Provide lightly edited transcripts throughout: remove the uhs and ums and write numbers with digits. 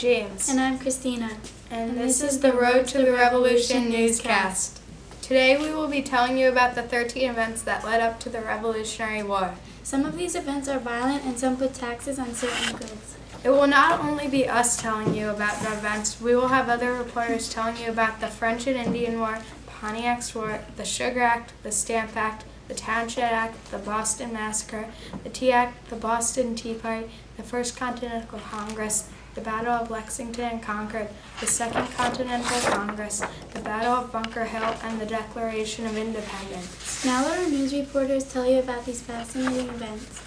James. And I'm Christina. And this is the Road to the Revolution newscast. Today we will be telling you about the 13 events that led up to the Revolutionary War. Some of these events are violent and some put taxes on certain goods. It will not only be us telling you about the events, we will have other reporters telling you about the French and Indian War, Pontiac's War, the Sugar Act, the Stamp Act, the Townshend Act, the Boston Massacre, the Tea Act, the Boston Tea Party, the First Continental Congress, the Battle of Lexington and Concord, the Second Continental Congress, the Battle of Bunker Hill, and the Declaration of Independence. Now let our news reporters tell you about these fascinating events.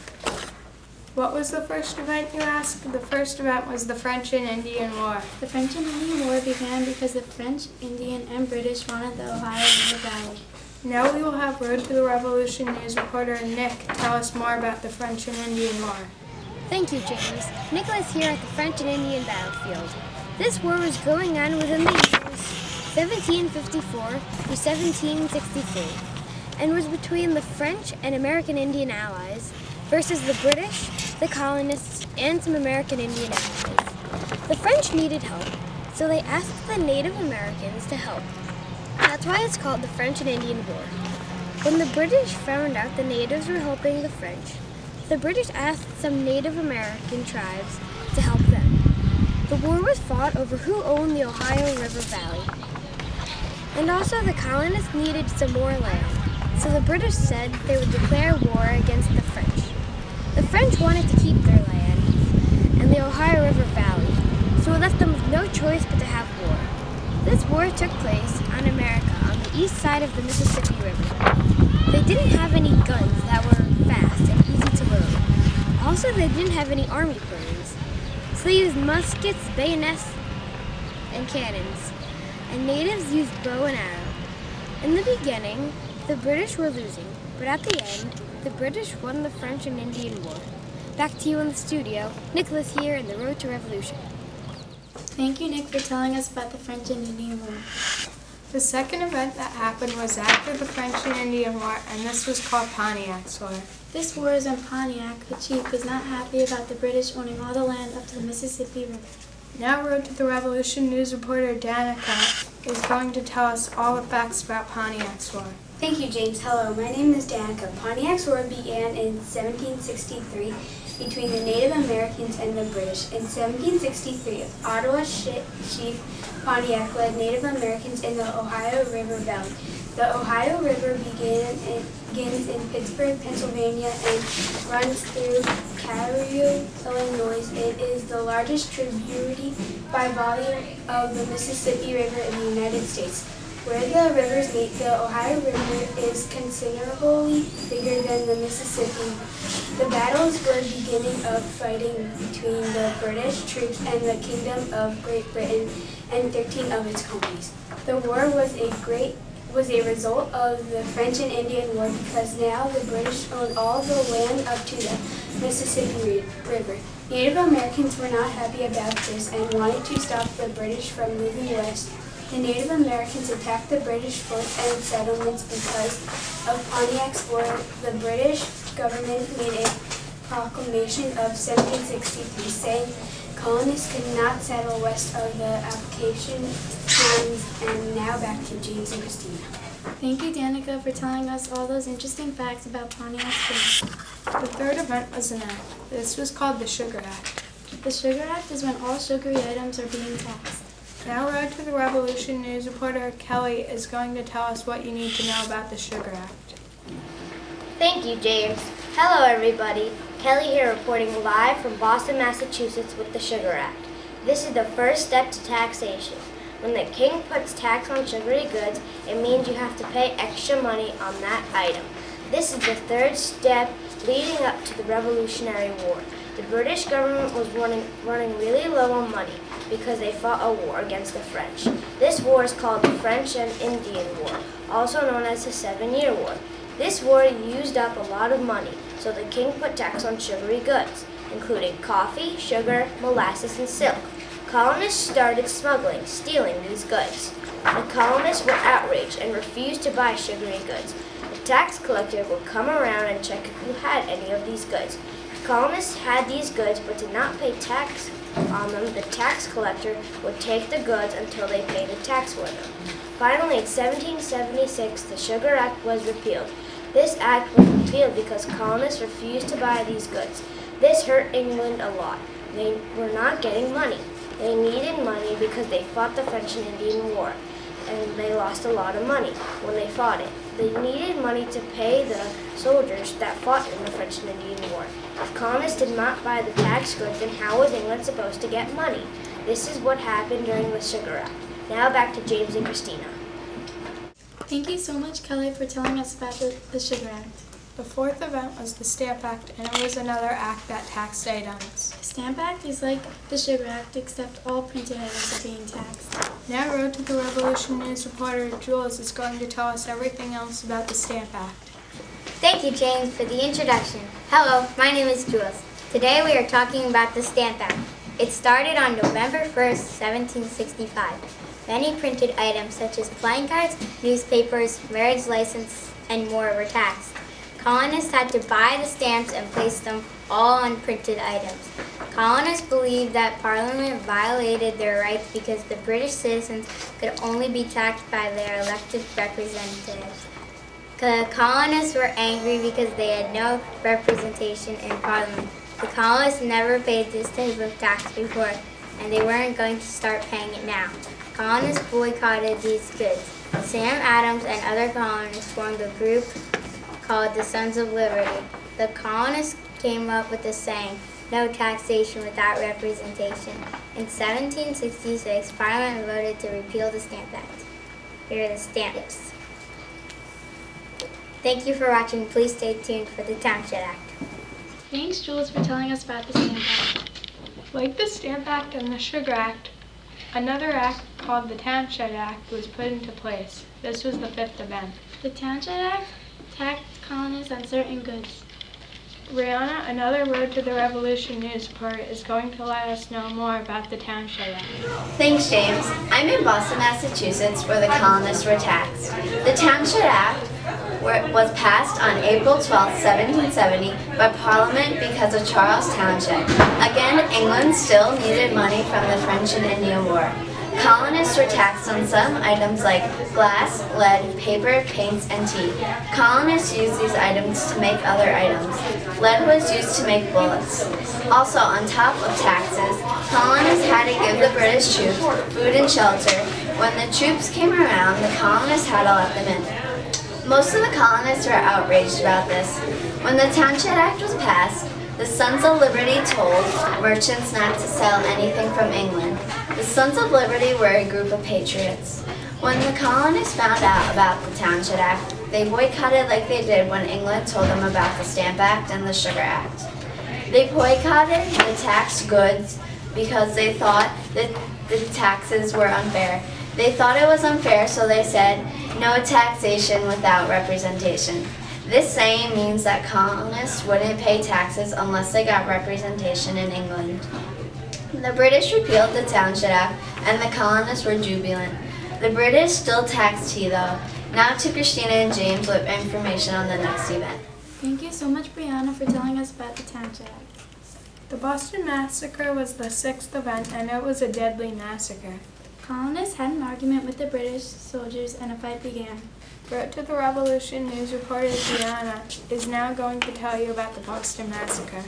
What was the first event, you ask? The first event was the French and Indian War. The French and Indian War began because the French, Indian, and British wanted the Ohio River Valley. Now we will have Road to the Revolution news reporter Nick tell us more about the French and Indian War. Thank you, James. Nicholas here at the French and Indian battlefield. This war was going on within the years 1754 through 1763 and was between the French and American Indian allies versus the British, the colonists, and some American Indian allies. The French needed help, so they asked the Native Americans to help. That's why it's called the French and Indian War. When the British found out the natives were helping the French, the British asked some Native American tribes to help them. The war was fought over who owned the Ohio River Valley. And also the colonists needed some more land, so the British said they would declare war against the French. The French wanted to keep their land and the Ohio River Valley, so it left them with no choice but to have war. This war took place on America on the east side of the Mississippi River. They didn't have any guns that were fast and easy to load. Also, they didn't have any army planes, so they used muskets, bayonets, and cannons, and natives used bow and arrow. In the beginning, the British were losing, but at the end, the British won the French and Indian War. Back to you in the studio, Nicholas here in the Road to Revolution. Thank you, Nick, for telling us about the French and Indian War. The second event that happened was after the French and Indian War, and this was called Pontiac's War. This war is when Pontiac, the chief, was not happy about the British owning all the land up to the Mississippi River. Now Road to the Revolution news reporter Danica is going to tell us all the facts about Pontiac's War. Thank you, James. Hello, my name is Danica. Pontiac's War began in 1763 between the Native Americans and the British. In 1763, Ottawa Chief Pontiac led Native Americans in the Ohio River Valley. The Ohio River begins in Pittsburgh, Pennsylvania, and runs through Cairo, Illinois. It is the largest tributary by volume of the Mississippi River in the United States. Where the rivers meet, the Ohio River is considerably bigger than the Mississippi. The battles were the beginning of fighting between the British troops and the Kingdom of Great Britain and 13 of its colonies. The war was a result of the French and Indian War because now the British owned all the land up to the Mississippi River. Native Americans were not happy about this and wanted to stop the British from moving west. The Native Americans attacked the British forts and settlements because of Pontiac's War. The British government made a proclamation of 1763 saying colonists could not settle west of the application lines. And now back to James and Christina. Thank you, Danica, for telling us all those interesting facts about Pontiac's War. The third event was an act. This was called the Sugar Act. The Sugar Act is when all sugary items are being taxed. Now Road to the Revolution news reporter Kelly is going to tell us what you need to know about the Sugar Act. Thank you, James. Hello, everybody. Kelly here reporting live from Boston, Massachusetts with the Sugar Act. This is the first step to taxation. When the king puts tax on sugary goods, it means you have to pay extra money on that item. This is the third step leading up to the Revolutionary War. The British government was running really low on money because they fought a war against the French. This war is called the French and Indian War, also known as the 7-Year War. This war used up a lot of money, so the king put tax on sugary goods, including coffee, sugar, molasses, and silk. Colonists started smuggling, stealing these goods. The colonists were outraged and refused to buy sugary goods. The tax collector would come around and check who had any of these goods. If colonists had these goods but did not pay tax on them, the tax collector would take the goods until they paid a tax for them. Finally, in 1776, the Sugar Act was repealed. This act was repealed because colonists refused to buy these goods. This hurt England a lot. They were not getting money. They needed money because they fought the French and Indian War, and they lost a lot of money when they fought it. They needed money to pay the soldiers that fought in the French and Indian War. If colonists did not buy the tax goods, then how was England supposed to get money? This is what happened during the Sugar Act. Now back to James and Christina. Thank you so much, Kelly, for telling us about the Sugar Act. The fourth event was the Stamp Act, and it was another act that taxed items. The Stamp Act is like the Sugar Act, except all printed items are being taxed. Now Road to the Revolution News reporter Jules is going to tell us everything else about the Stamp Act. Thank you, James, for the introduction. Hello, my name is Jules. Today we are talking about the Stamp Act. It started on November 1st, 1765. Many printed items such as playing cards, newspapers, marriage licenses, and more were taxed. Colonists had to buy the stamps and place them all on printed items. Colonists believed that Parliament violated their rights because the British citizens could only be taxed by their elected representatives. The colonists were angry because they had no representation in Parliament. The colonists never paid this type of tax before, and they weren't going to start paying it now. Colonists boycotted these goods. Sam Adams and other colonists formed a group called the Sons of Liberty. The colonists came up with the saying, "No taxation without representation." In 1766, Parliament voted to repeal the Stamp Act. Here are the stamps. Thank you for watching. Please stay tuned for the Township Act. Thanks, Jules, for telling us about the Stamp Act. Like the Stamp Act and the Sugar Act, another act called the Township Act was put into place. This was the fifth event. The Township Act taxed colonists on certain goods. Brianna, another Road to the Revolution news reporter, is going to let us know more about the Township Act. Thanks, James. I'm in Boston, Massachusetts, where the colonists were taxed. The Township Act was passed on April 12, 1770 by Parliament because of Charles Township. Again, England still needed money from the French and Indian War. Colonists were taxed on some items like glass, lead, paper, paints, and tea. Colonists used these items to make other items. Lead was used to make bullets. Also, on top of taxes, colonists had to give the British troops food and shelter. When the troops came around, the colonists had to let them in. Most of the colonists were outraged about this. When the Township Act was passed, the Sons of Liberty told merchants not to sell anything from England. The Sons of Liberty were a group of patriots. When the colonists found out about the Township Act, they boycotted like they did when England told them about the Stamp Act and the Sugar Act. They boycotted the taxed goods because they thought that the taxes were unfair. They thought it was unfair, so they said, "No taxation without representation." This saying means that colonists wouldn't pay taxes unless they got representation in England. The British repealed the Township Act, and the colonists were jubilant. The British still taxed tea, though. Now to Christina and James with information on the next event. Thank you so much, Brianna, for telling us about the Township Act. The Boston Massacre was the sixth event, and it was a deadly massacre. Colonists had an argument with the British soldiers, and a fight began. Road to the Revolution news reporter Brianna is now going to tell you about the Boston Massacre.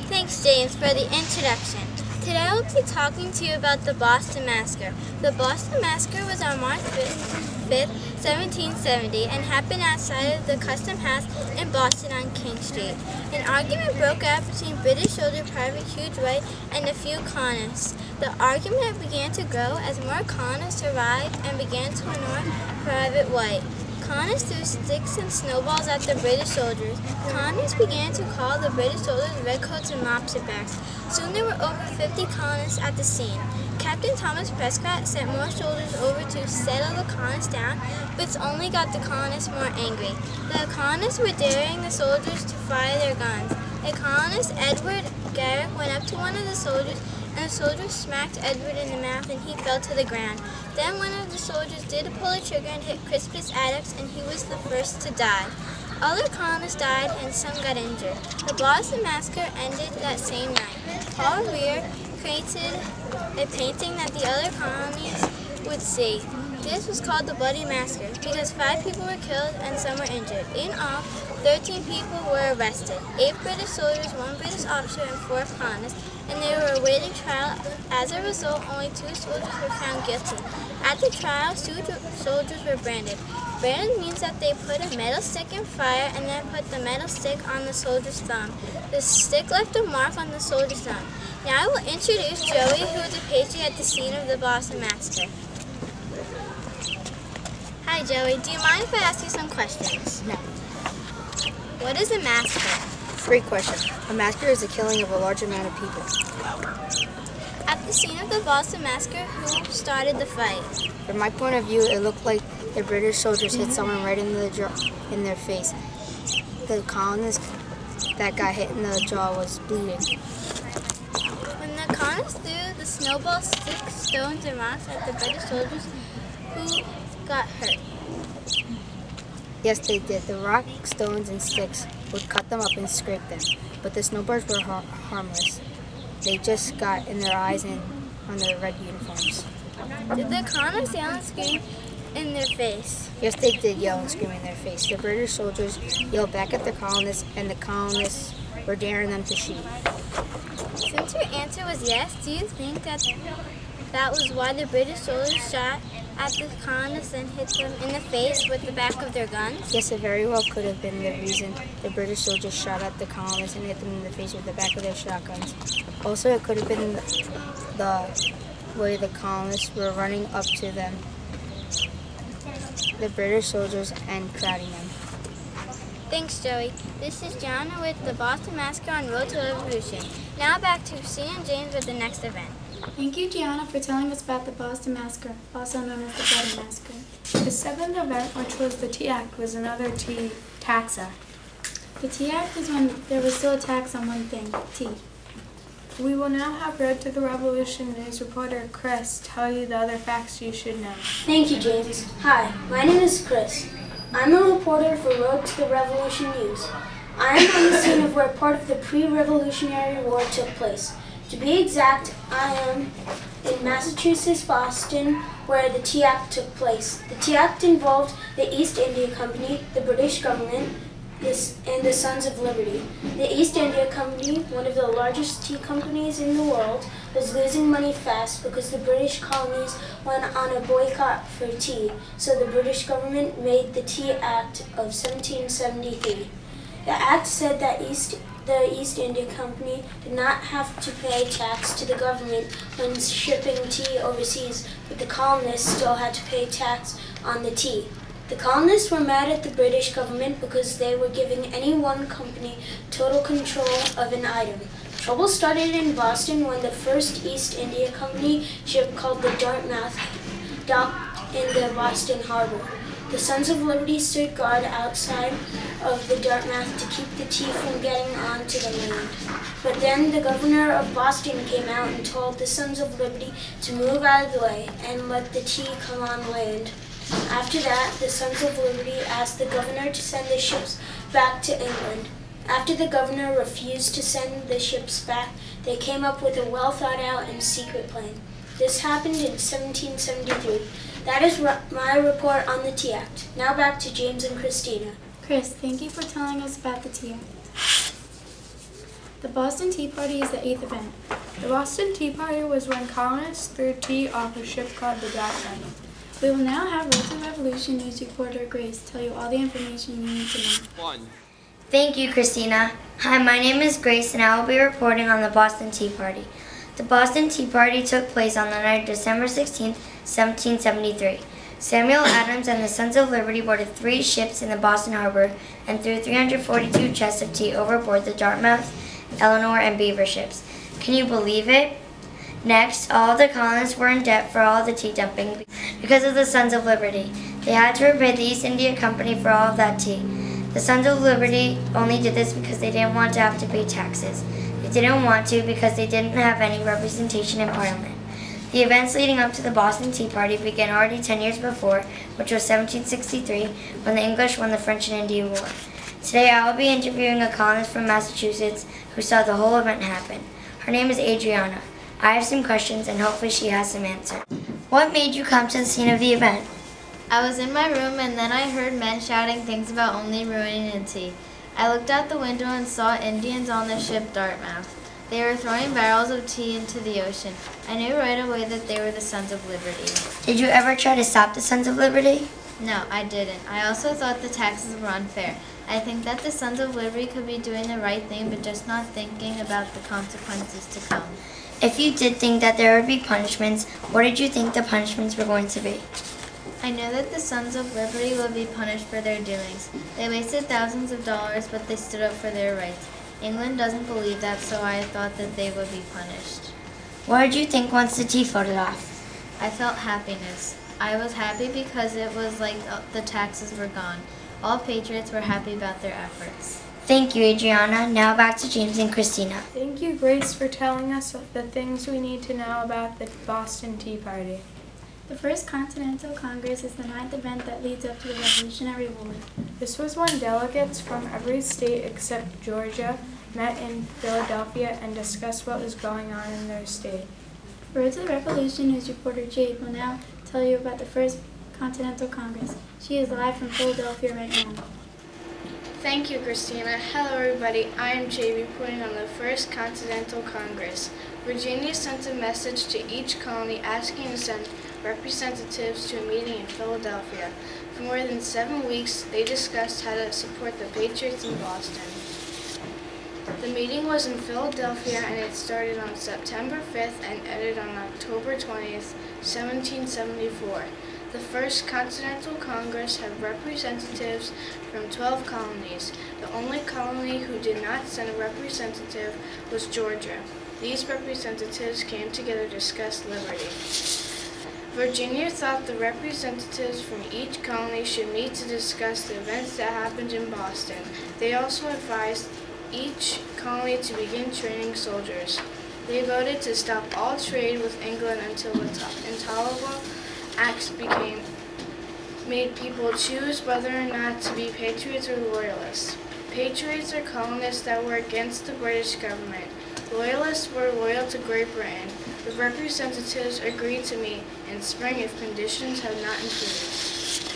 Thanks, James, for the introduction. Today I will be talking to you about the Boston Massacre. The Boston Massacre was on March 5th, 1770, and happened outside of the Custom House in Boston on King Street. An argument broke out between British soldier Private Hugh Dwight and a few colonists. The argument began to grow as more colonists arrived and began to annoy Private White. Colonists threw sticks and snowballs at the British soldiers. Colonists began to call the British soldiers redcoats and mopsy-backs. Soon there were over 50 colonists at the scene. Captain Thomas Prescott sent more soldiers over to settle the colonists down, but only got the colonists more angry. The colonists were daring the soldiers to fire their guns. A colonist, Edward Garrick, went up to one of the soldiers and the soldier smacked Edward in the mouth and he fell to the ground. Then one of the soldiers did pull a trigger and hit Crispus Attucks, and he was the first to die. Other colonists died and some got injured. The Boston Massacre ended that same night. Paul Revere created a painting that the other colonies would see. This was called the Bloody Massacre because 5 people were killed and some were injured. In all, 13 people were arrested, 8 British soldiers, 1 British officer, and 4 colonists, and they were awaiting trial. As a result, only 2 soldiers were found guilty. At the trial, 2 soldiers were branded. Branded means that they put a metal stick in fire and then put the metal stick on the soldier's thumb. The stick left a mark on the soldier's thumb. Now I will introduce Joey, who was a patriot at the scene of the Boston Massacre. Hi Joey, do you mind if I ask you some questions? No. What is a massacre? Great question. A massacre is the killing of a large amount of people. At the scene of the Boston Massacre, who started the fight? From my point of view, it looked like the British soldiers hit someone right in their face. The colonist that got hit in the jaw was bleeding. When the colonists threw the snowballs, sticks, stones, and rocks at the British soldiers, who got hurt? Yes, they did. The rocks, stones, and sticks would cut them up and scrape them, but the snowbirds were harmless. They just got in their eyes and on their red uniforms. Did the colonists yell and scream in their face? Yes, they did yell and scream in their face. The British soldiers yelled back at the colonists, and the colonists were daring them to shoot. Since your answer was yes, do you think that was why the British soldiers shot at the colonists and hit them in the face with the back of their guns? Yes, it very well could have been the reason the British soldiers shot at the colonists and hit them in the face with the back of their shotguns. Also, it could have been the way the colonists were running up to them, the British soldiers, and crowding them. Thanks, Joey. This is Gianna with the Boston Massacre on Road to Revolution. Now back to Christina and James with the next event. Thank you, Gianna, for telling us about the Boston Massacre, also known as the Bloody Massacre. The 7th event, which was the Tea Act, was another tea tax act. The Tea Act was when there was still a tax on one thing, tea. We will now have Road to the Revolution news reporter Chris tell you the other facts you should know. Thank you, James. Hi, my name is Chris. I'm a reporter for Road to the Revolution News. I am on the scene of where part of the pre-Revolutionary War took place. To be exact, I am in Massachusetts, Boston, where the Tea Act took place. The Tea Act involved the East India Company, the British government, and the Sons of Liberty. The East India Company, one of the largest tea companies in the world, was losing money fast because the British colonies went on a boycott for tea, so the British government made the Tea Act of 1773. The act said that the East India Company did not have to pay tax to the government when shipping tea overseas, but the colonists still had to pay tax on the tea. The colonists were mad at the British government because they were giving any one company total control of an item. Trouble started in Boston when the first East India Company ship called the Dartmouth docked in the Boston harbor. The Sons of Liberty stood guard outside of the Dartmouth to keep the tea from getting onto the land. But then the governor of Boston came out and told the Sons of Liberty to move out of the way and let the tea come on land. After that, the Sons of Liberty asked the governor to send the ships back to England. After the governor refused to send the ships back, they came up with a well-thought-out and secret plan. This happened in 1773. That is my report on the Tea Act. Now back to James and Christina. Chris, thank you for telling us about the Tea Act. The Boston Tea Party is the 8th event. The Boston Tea Party was when colonists threw tea off a ship called the Dutchman. We will now have Road to Revolution news reporter Grace tell you all the information you need to know. Thank you, Christina. Hi, my name is Grace, and I will be reporting on the Boston Tea Party. The Boston Tea Party took place on the night of December 16, 1773. Samuel Adams and the Sons of Liberty boarded 3 ships in the Boston harbor and threw 342 chests of tea overboard the Dartmouth, Eleanor, and Beaver ships. Can you believe it? Next, all of the colonists were in debt for all of the tea dumping because of the Sons of Liberty. They had to repay the East India Company for all of that tea. The Sons of Liberty only did this because they didn't want to have to pay taxes. They didn't want to because they didn't have any representation in Parliament. The events leading up to the Boston Tea Party began already 10 years before, which was 1763, when the English won the French and Indian War. Today I will be interviewing a colonist from Massachusetts who saw the whole event happen. Her name is Adriana. I have some questions and hopefully she has some answers. What made you come to the scene of the event? I was in my room and then I heard men shouting things about only ruining the tea. I looked out the window and saw Indians on the ship Dartmouth. They were throwing barrels of tea into the ocean. I knew right away that they were the Sons of Liberty. Did you ever try to stop the Sons of Liberty? No, I didn't. I also thought the taxes were unfair. I think that the Sons of Liberty could be doing the right thing but just not thinking about the consequences to come. If you did think that there would be punishments, what did you think the punishments were going to be? I know that the Sons of Liberty will be punished for their doings. They wasted thousands of dollars, but they stood up for their rights. England doesn't believe that, so I thought that they would be punished. What did you think once the tea floated off? I felt happiness. I was happy because it was like the taxes were gone. All patriots were happy about their efforts. Thank you, Adriana. Now back to James and Christina. Thank you, Grace, for telling us the things we need to know about the Boston Tea Party. The First Continental Congress is the 9th event that leads up to the Revolutionary War. This was when delegates from every state except Georgia met in Philadelphia and discussed what was going on in their state. Road to the Revolution News reporter Jade will now tell you about the First Continental Congress. She is live from Philadelphia right now. Thank you, Christina. Hello, everybody. I am Jay reporting on the First Continental Congress. Virginia sent a message to each colony asking to send representatives to a meeting in Philadelphia. For more than 7 weeks, they discussed how to support the Patriots in Boston. The meeting was in Philadelphia and it started on September 5th and ended on October 20th, 1774. The First Continental Congress had representatives from 12 colonies. The only colony who did not send a representative was Georgia. These representatives came together to discuss liberty. Virginia thought the representatives from each colony should meet to discuss the events that happened in Boston. They also advised each colony to begin training soldiers. They voted to stop all trade with England until the intolerable acts made people choose whether or not to be patriots or loyalists. Patriots are colonists that were against the British government. Loyalists were loyal to Great Britain. The representatives agreed to meet in spring if conditions had not improved.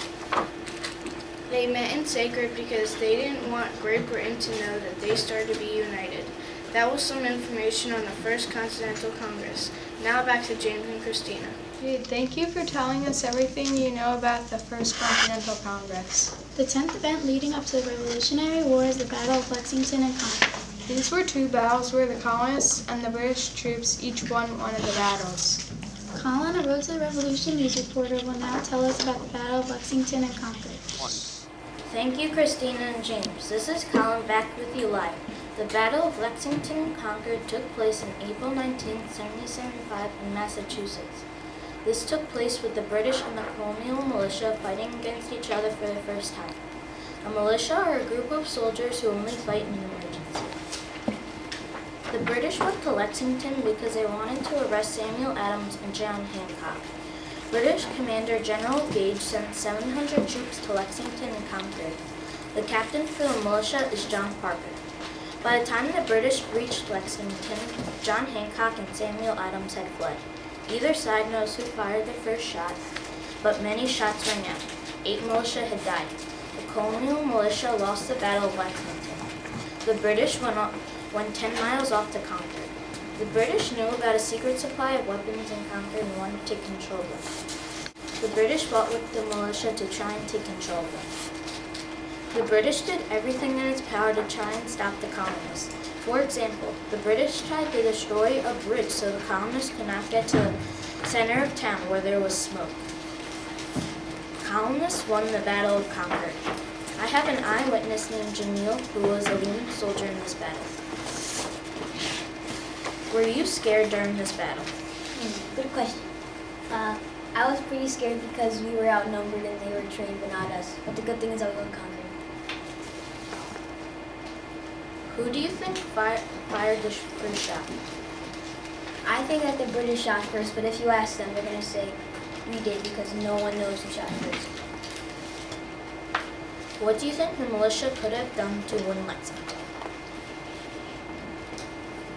They met in secret because they didn't want Great Britain to know that they started to be united. That was some information on the First Continental Congress. Now back to James and Christina. Jade, thank you for telling us everything you know about the First Continental Congress. The 10th event leading up to the Revolutionary War is the Battle of Lexington and Concord. These were two battles where the colonists and the British troops each won one of the battles. Colin, a Road to the Revolution news reporter, will now tell us about the Battle of Lexington and Concord. Thank you, Christina and James. This is Colin back with you live. The Battle of Lexington and Concord took place on April 19, 1775 in Massachusetts. This took place with the British and the colonial militia fighting against each other for the first time. A militia are a group of soldiers who only fight in an emergency. The British went to Lexington because they wanted to arrest Samuel Adams and John Hancock. British Commander General Gage sent 700 troops to Lexington and Concord. The captain for the militia is John Parker. By the time the British reached Lexington, John Hancock and Samuel Adams had fled. Either side knows who fired the first shot, but many shots rang out. 8 militia had died. The colonial militia lost the Battle of Lexington. The British went 10 miles off to Concord. The British knew about a secret supply of weapons in Concord and wanted to control them. The British fought with the militia to try and take control of them. The British did everything in its power to try and stop the colonists. For example, the British tried to destroy a bridge so the colonists could not get to the center of town where there was smoke. Colonists won the Battle of Concord. I have an eyewitness named Jamil who was a lone soldier in this battle. Were you scared during this battle? Good question. I was pretty scared because we were outnumbered and they were trained but not us. But the good thing is that we won Concord. Who do you think fired the first shot? I think that the British shot first, but if you ask them, they're going to say we did because no one knows who shot first. What do you think the militia could have done to win Lexington?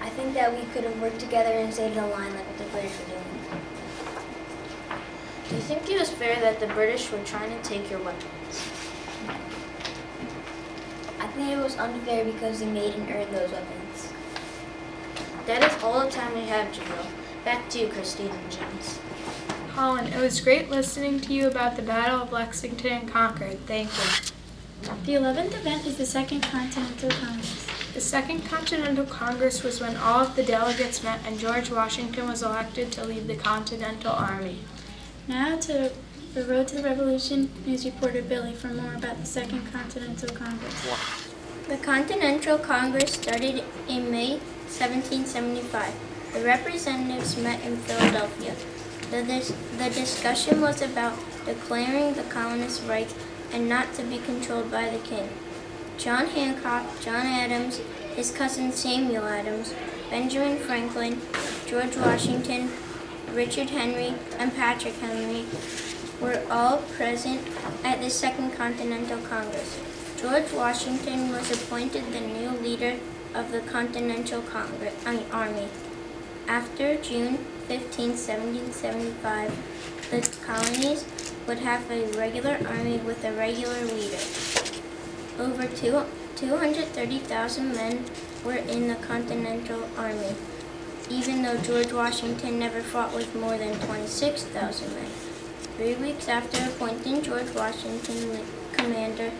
I think that we could have worked together and stayed in a line like what the British were doing. Do you think it was fair that the British were trying to take your weapons? I think it was unfair because they made and earned those weapons. That is all the time we have, Jill. Back to you, Christine and James. Colin, it was great listening to you about the Battle of Lexington and Concord. Thank you. The 11th event is the Second Continental Congress. The Second Continental Congress was when all of the delegates met and George Washington was elected to lead the Continental Army. Now to the Road to the Revolution news reporter Billy for more about the Second Continental Congress. The Continental Congress started in May 1775. The representatives met in Philadelphia. The discussion was about declaring the colonists' rights and not to be controlled by the king. John Hancock, John Adams, his cousin Samuel Adams, Benjamin Franklin, George Washington, Richard Henry, and Patrick Henry were all present at the Second Continental Congress. George Washington was appointed the new leader of the Continental Army. After June 15, 1775, the colonies would have a regular army with a regular leader. Over 230,000 men were in the Continental Army, even though George Washington never fought with more than 26,000 men. 3 weeks after appointing George Washington commander,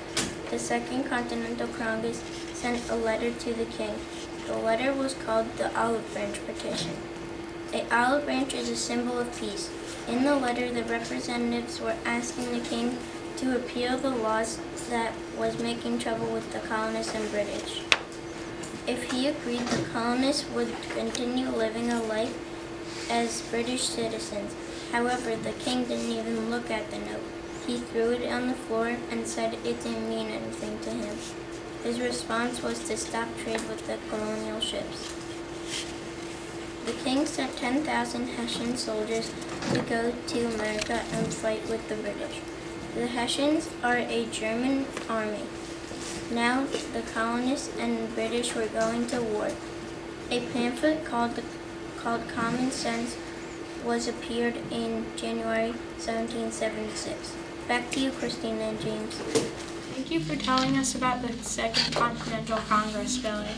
the Second Continental Congress sent a letter to the king. The letter was called the Olive Branch Petition. A olive branch is a symbol of peace. In the letter, the representatives were asking the king to repeal the laws that was making trouble with the colonists and British. If he agreed, the colonists would continue living a life as British citizens. However, the king didn't even look at the note. He threw it on the floor and said it didn't mean anything to him. His response was to stop trade with the colonial ships. The king sent 10,000 Hessian soldiers to go to America and fight with the British. The Hessians are a German army. Now the colonists and British were going to war. A pamphlet called Common Sense was appeared in January 1776. Back to you, Christina and James. Thank you for telling us about the Second Continental Congress, Billy.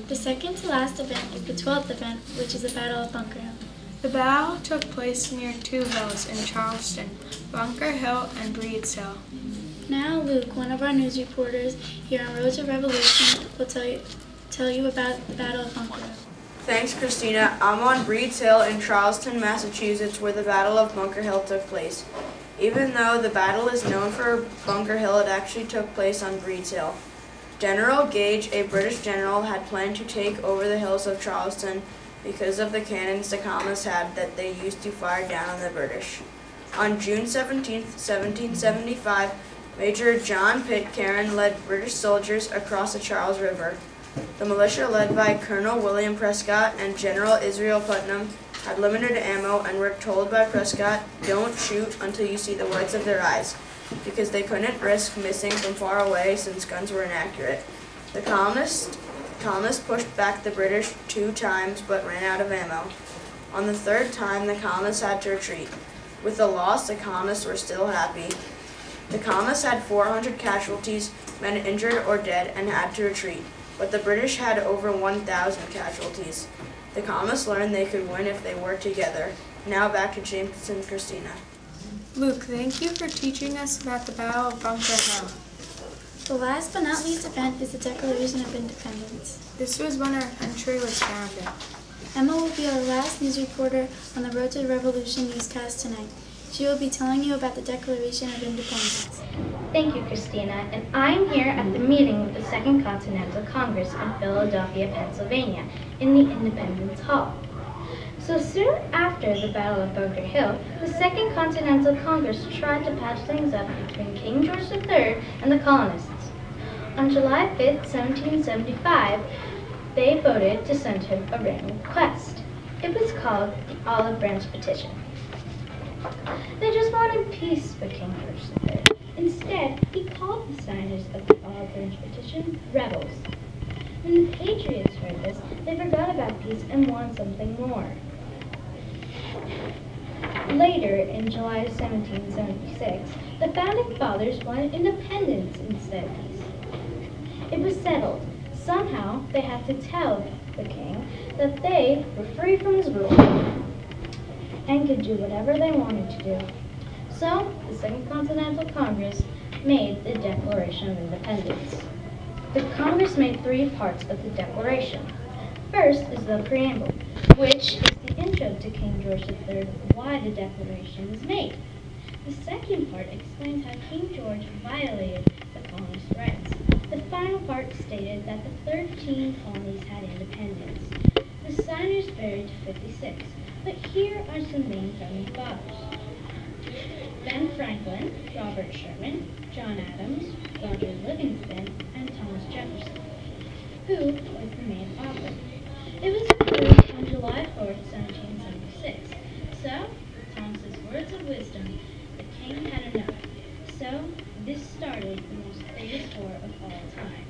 The second to last event is the 12th event, which is the Battle of Bunker Hill. The battle took place near two hills in Charleston, Bunker Hill and Breed's Hill. Now Luke, one of our news reporters here on Road to Revolution, will tell you about the Battle of Bunker Hill. Thanks, Christina. I'm on Breed's Hill in Charleston, Massachusetts, where the Battle of Bunker Hill took place. Even though the battle is known for Bunker Hill, it actually took place on Breed's Hill. General Gage, a British general, had planned to take over the hills of Charleston because of the cannons the colonists had that they used to fire down on the British. On June 17, 1775, Major John Pitcairn led British soldiers across the Charles River. The militia, led by Colonel William Prescott and General Israel Putnam, had limited ammo and were told by Prescott, "Don't shoot until you see the whites of their eyes," because they couldn't risk missing from far away since guns were inaccurate. The colonists pushed back the British 2 times but ran out of ammo. On the 3rd time, the colonists had to retreat. With the loss, the colonists were still happy. The colonists had 400 casualties, men injured or dead, and had to retreat, but the British had over 1,000 casualties. The colonists learned they could win if they worked together. Now back to James and Christina. Luke, thank you for teaching us about the Battle of Bunker Hill. The last but not least event is the Declaration of Independence. This was when our country was founded. Emma will be our last news reporter on the Road to the Revolution newscast tonight. She will be telling you about the Declaration of Independence. Thank you, Christina, and I'm here at the meeting of the Second Continental Congress in Philadelphia, Pennsylvania, in the Independence Hall. So soon after the Battle of Bunker Hill, the Second Continental Congress tried to patch things up between King George III and the colonists. On July 5, 1775, they voted to send him a written request. It was called the Olive Branch Petition. They just wanted peace for King George III. Instead, he called the signers of the Olive Branch Petition rebels. When the Patriots heard this, they forgot about peace and wanted something more. Later, in July 1776, the Founding Fathers wanted independence instead of peace. It was settled. Somehow, they had to tell the king that they were free from his rule and could do whatever they wanted to do. So, the Second Continental Congress made the Declaration of Independence. The Congress made three parts of the Declaration. First is the preamble, which is the intro to King George III, why the Declaration was made. The second part explains how King George violated the colonists' rights. The final part stated that the 13 colonies had independence. The signers varied to 56, but here are some main founding fathers: Ben Franklin, Robert Sherman, John Adams, Roger Livingston, and Thomas Jefferson, who was the main author. It was approved on July 4, 1776. So, Thomas's words of wisdom, the king had enough. So, this started the most famous war of all time.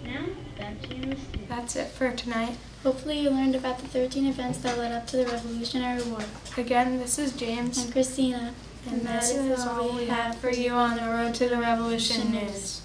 Now, back to you, Miss Stevens. That's it for tonight. Hopefully you learned about the 13 events that led up to the Revolutionary War. Again, this is James. And Christina. And this is all we have for you on the Road to the Revolution News.